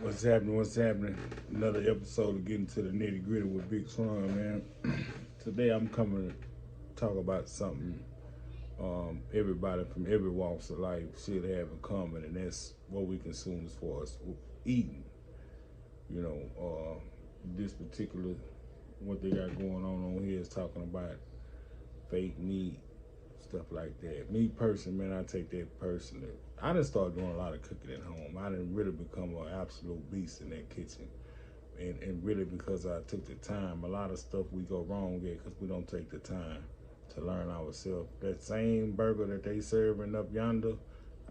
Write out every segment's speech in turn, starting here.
What's happening? What's happening? Another episode of Getting to the Nitty Gritty with Big Tron, man. Today I'm coming to talk about something everybody from every walks of life should have in common, and that's what we consume as far as eating. You know, this particular, what they got going on here is talking about fake meat, stuff like that. Me personally, man, I take that personally. I didn't start doing a lot of cooking at home. I didn't really become an absolute beast in that kitchen. And really because I took the time. A lot of stuff we go wrong at because we don't take the time to learn ourselves. That same burger that they serving up yonder,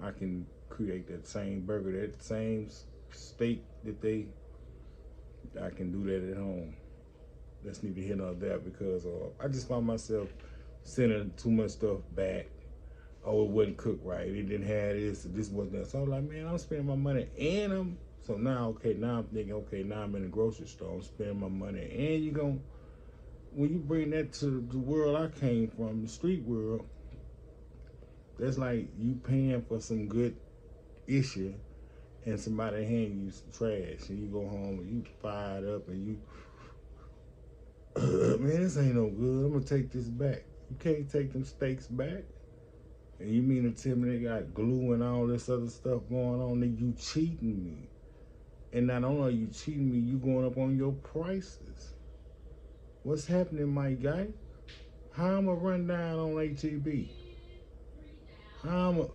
I can create that same burger, that same steak that I can do that at home. That's neither here nor there because I just found myself sending too much stuff back. Oh, it wasn't cooked right. It didn't have this wasn't that. So I was like, man, I'm spending my money and so now, okay, now I'm thinking, okay, now I'm in the grocery store, I'm spending my money. And when you bring that to the world I came from, the street world, that's like you paying for some good issue and somebody hand you some trash and you go home and you fired up and you, man, this ain't no good. I'm gonna take this back. You can't take them steaks back. And you mean to tell me they got glue and all this other stuff going on, then you cheating me. And not only are you cheating me, you going up on your prices. What's happening, my guy? How I'm gonna run down on HEB? How I'm gonna,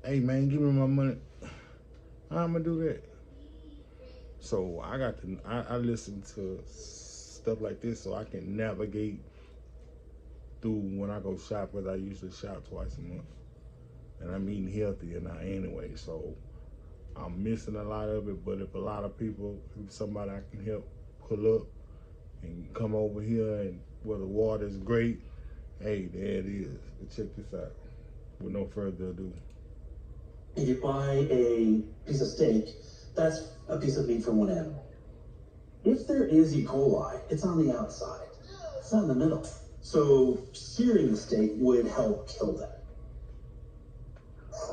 hey man, give me my money. How I'm gonna do that? So I listen to stuff like this so I can navigate through when I go shop, because I usually shop twice a month. And I'm eating healthier now anyway, so I'm missing a lot of it. But if a lot of people, if somebody I can help pull up and come over here and where the water is great, hey, there it is. But check this out. With no further ado. If you buy a piece of steak, that's a piece of meat from one animal. If there is E. coli, it's on the outside. It's not in the middle. So searing the steak would help kill that.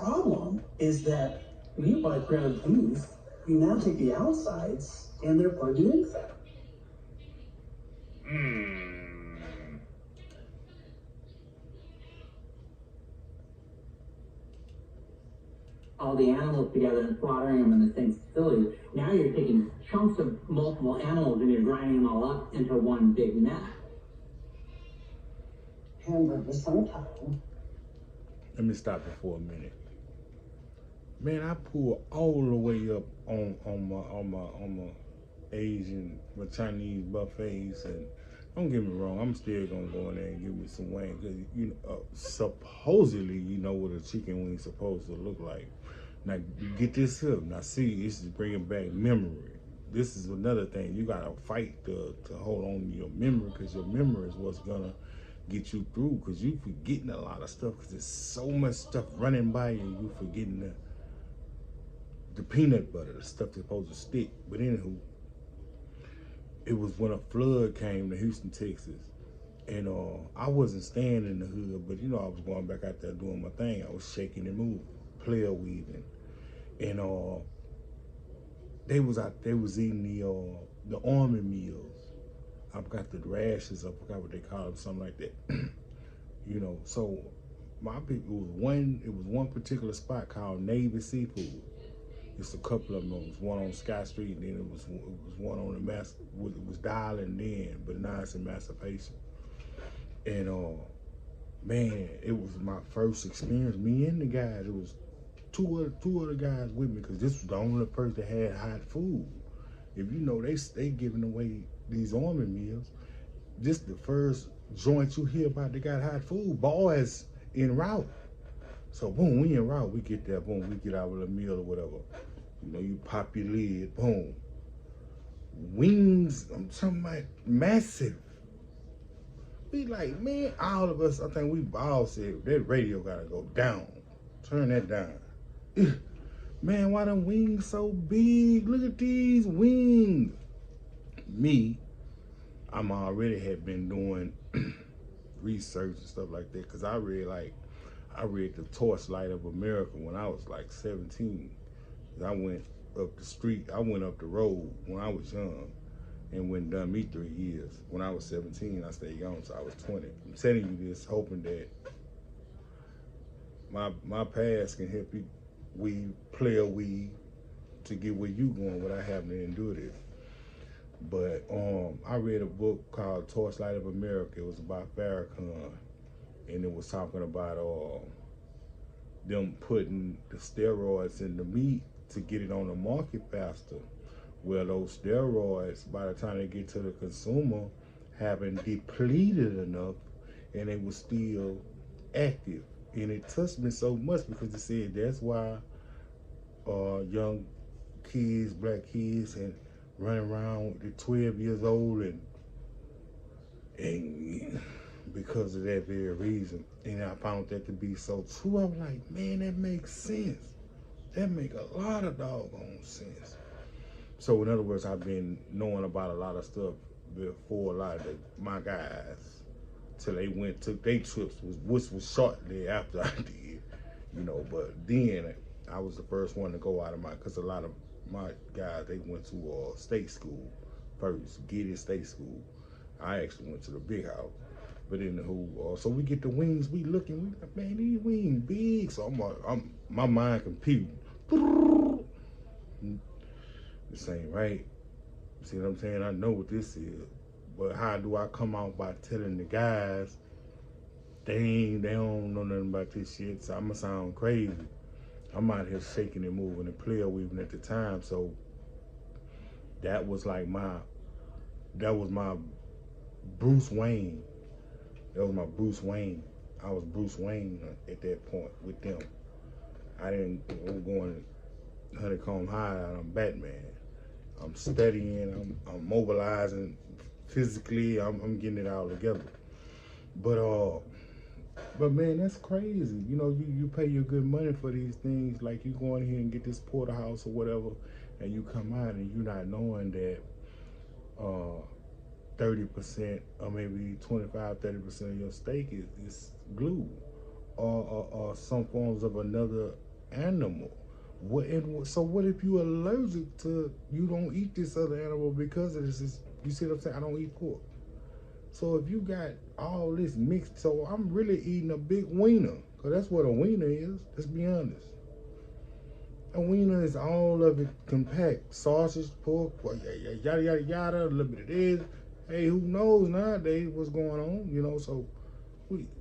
Problem is that when you buy ground beef, you now take the outsides and they're plugged in fat. All the animals together and slaughtering them in the same facility. Now you're taking chunks of multiple animals and you're grinding them all up into one big mess. Hamburger sometime. Let me stop it for a minute. Man, I pull all the way up on my Asian, my Chinese buffets, and don't get me wrong, I'm still gonna go in there and give me some wing, because supposedly you know what a chicken wing's supposed to look like. Now you get this here. Now see, this is bringing back memory. This is another thing. You gotta fight to hold on to your memory, because your memory is what's gonna get you through. Because you forgetting a lot of stuff. Because there's so much stuff running by you. You forgetting the peanut butter, the stuff that's supposed to stick. But anywho, it was when a flood came to Houston, Texas. And I wasn't staying in the hood, but I was going back out there doing my thing. I was shaking and moving, player weaving. And they was eating the army meals. I forgot the rashes, I forgot what they call them, something like that. So my people, it was one particular spot called Navy Seafood. It's a couple of them. It was one on Sky Street, and then it was one on it was Dialing then, but now it's Emancipation. And man, it was my first experience. Me and the guys, it was two other guys with me, because this was the only person that had hot food. If they giving away these army meals. This the first joint you hear about they got hot food. Boys en route. So boom, we en route. We get there, boom, we get our little meal or whatever. You pop your lid, boom. Wings, I'm talking about massive. We like, man, all of us, I think we all said, that radio gotta go down. Turn that down. Man, why them wings so big? Look at these wings. Me, I'm already had been doing research and stuff like that, because I read the Torchlight of America when I was like 17. I went up the street. I went up the road when I was young and went and done me 3 years. When I was 17, I stayed gone until I was 20. I'm telling you this, hoping that my past can help you play a weed to get where you going without having to endure this. But I read a book called Torchlight of America. It was about Farrakhan, and it was talking about them putting the steroids in the meat to get it on the market faster. Well, those steroids, by the time they get to the consumer, haven't depleted enough, and they were still active. And it touched me so much because it said that's why young kids, black kids, and running around at 12 years old and because of that very reason. And I found that to be so true. I was like, man, that makes sense. That make a lot of doggone sense. So in other words, I've been knowing about a lot of stuff before a lot of my guys till they took their trips, which was shortly after I did, but then I was the first one to go out of because a lot of my guys, they went to state school first, Gideon State School. I actually went to the big house. But so we get the wings, we looking, like, man, these wings big. So my mind computing. This ain't right. See what I'm saying? I know what this is. But how do I come out by telling the guys they don't know nothing about this shit? So I'ma sound crazy. I'm out here shaking and moving and player weaving at the time. So that was like my Bruce Wayne. That was my Bruce Wayne. I was Bruce Wayne at that point with them. I'm going honeycomb high. I'm Batman. I'm studying. I'm mobilizing physically. I'm getting it all together. But man, that's crazy. You pay your good money for these things. Like you go in here and get this porterhouse or whatever, and you come out and you're not knowing that 30% or maybe 25-30% of your steak is glue or some forms of another animal. So what if you're allergic to, you don't eat this other animal because of this? You see what I'm saying? I don't eat pork. So if you got all this mixed, so I'm really eating a big wiener, because that's what a wiener is. Let's be honest. A wiener is all of it compact. Sausage, pork, yada, yada, yada, a little bit of this. Hey, who knows nowadays what's going on, so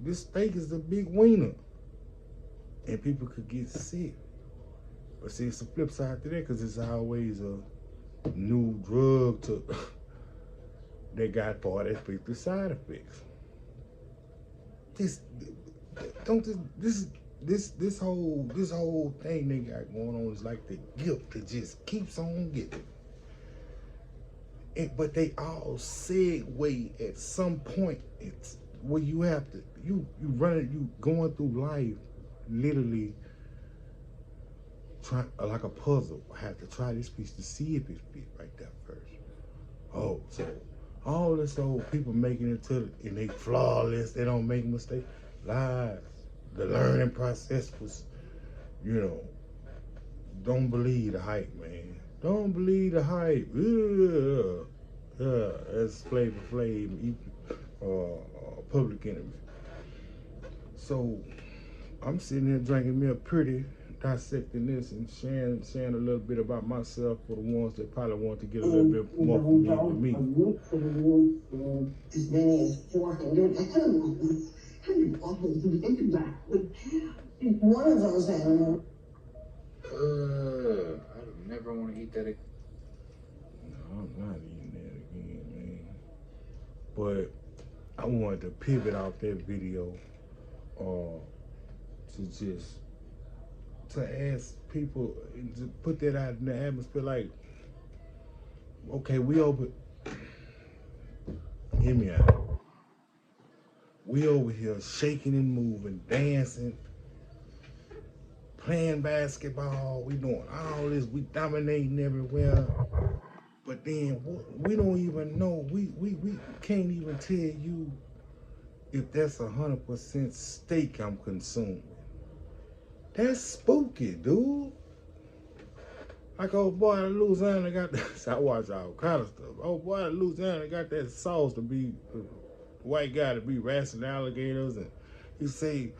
this steak is a big wiener. And people could get sick. But see, it's a flip side to that, because it's always a new drug that got part of the side effects. This whole thing they got going on is like the gift that just keeps on giving. But they all segue at some point. It's where you have to you going through life literally try like a puzzle. I have to try this piece to see if it fit right there first. Oh, so all this old people making it and they flawless, they don't make mistakes. Lies. The learning process was, don't believe the hype, man. Don't believe the hype. That's Flavor Flav, Public Enemy. So I'm sitting here drinking me a pretty, dissecting this and sharing a little bit about myself for the ones that probably want to get a little bit more familiar with me. As many as 400 animals. Pretty awful to think about. One of those animals. I would never want to eat that again. No, I'm not eating that again, man. But I wanted to pivot off that video to ask people, to put that out in the atmosphere, like, okay, hear me out. We over here shaking and moving, dancing, playing basketball, we doing all this, we dominating everywhere. But then we don't even know, we can't even tell you if that's 100% steak I'm consuming. That's spooky, dude. Like, oh boy, Louisiana got that. I watch all kind of stuff. Oh boy, Louisiana got that sauce to be white guy to be wrestling alligators, and he say,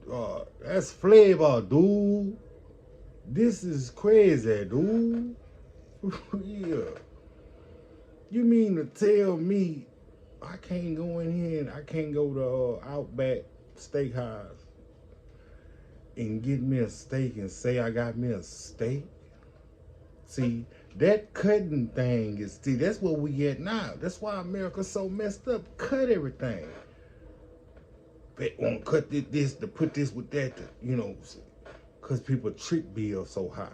well, that's flavor, dude. This is crazy, dude. Yeah. You mean to tell me I can't go in here and I can't go to Outback Steakhouse and get me a steak and say I got me a steak? See, that cutting thing is, see, that's what we get now. That's why America's so messed up. Cut everything. They want to cut this to put this with that, because people trick bills so high.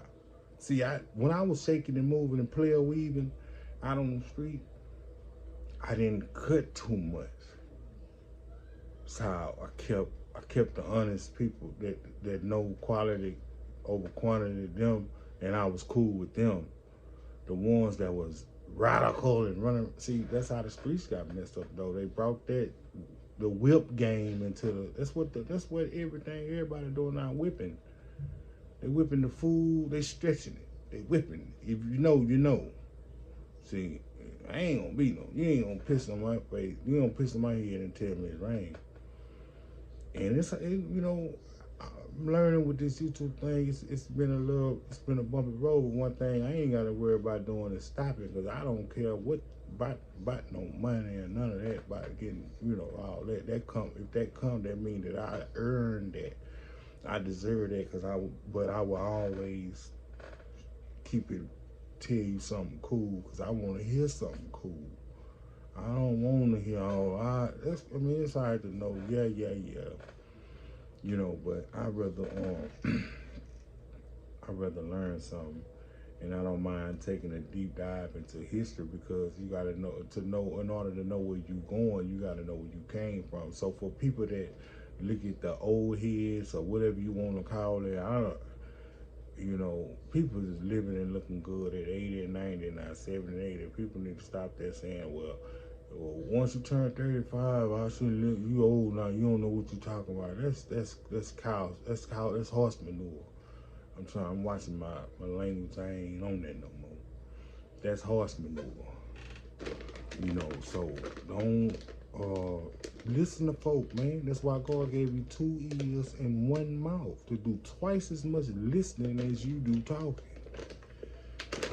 See, when I was shaking and moving and player weaving out on the street, I didn't cut too much. So I kept the honest people that know quality over quantity, them, and I was cool with them. The ones that was radical and running, see, that's how the streets got messed up though. They brought the whip game into that's what everybody doing now, whipping. They whipping the food, they stretching it, they whipping it. If you know, you know. See, I ain't gonna be no, you ain't gonna piss on my face, you ain't gonna piss on my head and tell me it's rain. And I'm learning with this YouTube thing. It's been a bumpy road. But one thing I ain't got to worry about doing is stopping, because I don't care what about no money or none of that about getting all that. If that come, that means that I earned that. I deserve that, but I will always tell you something cool, because I want to hear something cool. I don't want to hear it's hard to know, yeah. But I'd rather learn something, and I don't mind taking a deep dive into history, because you gotta know in order to know where you going, you gotta know where you came from. So for people that look at the old heads or whatever you want to call it, people is living and looking good at 80 and 90 now, 70 and 80. People need to stop that saying, well, once you turn 35, I shouldn't live. You old now. You don't know what you're talking about. That's cows. That's horse manure. I'm watching my language. I ain't on that no more. That's horse manure. So don't listen to folk, man. That's why God gave you 2 ears and 1 mouth to do twice as much listening as you do talking.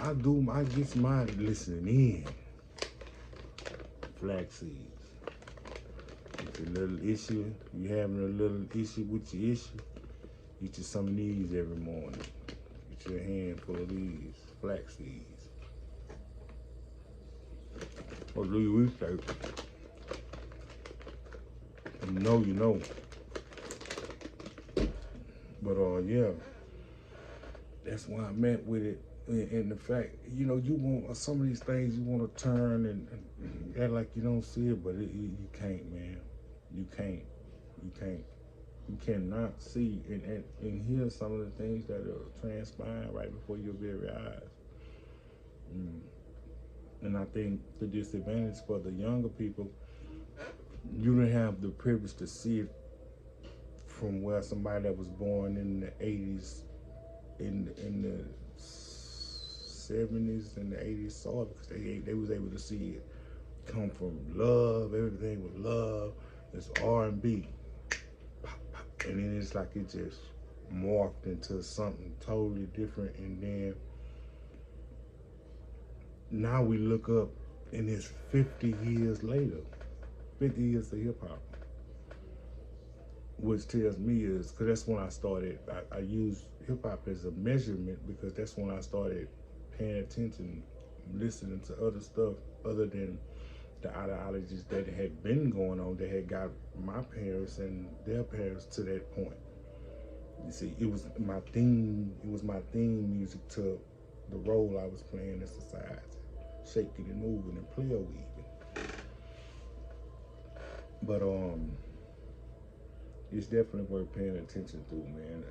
I get my listening in. Flax seeds. It's a little issue. You having a little issue with your issue, eat you some of these every morning. Get you a handful of these flax seeds. Or do your research. You know. But yeah, that's why I meant with it. And the fact, you want some of these things you want to turn and act like you don't see it, but you can't, man. You cannot see and hear some of the things that are transpiring right before your very eyes. And I think the disadvantage for the younger people, you don't have the privilege to see it from where somebody that was born in the 80s, in the 70s and the 80s saw it, because they was able to see it come from love. Everything was love. It's R&B, and then it's like it just morphed into something totally different. And then now we look up, and it's 50 years later, 50 years of hip hop, which tells me is, because that's when I started. I use hip hop as a measurement, because that's when I started paying attention, listening to other stuff other than the ideologies that had been going on, that had got my parents and their parents to that point. You see, it was my theme music to the role I was playing in society, shaking and moving and player weaving. But it's definitely worth paying attention to, man.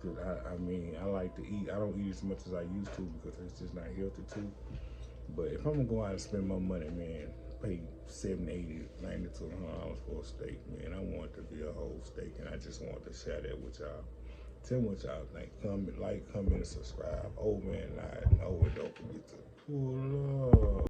Cause I like to eat. I don't eat as much as I used to, because it's just not healthy too. But if I'm gonna go out and spend my money, man, pay $70, $80, $90 to $100 for a steak, man, I want it to be a whole steak, and I just want to share that with y'all. Tell me what y'all think. Comment, like, comment, and subscribe. Old man, I know it. Don't forget to pull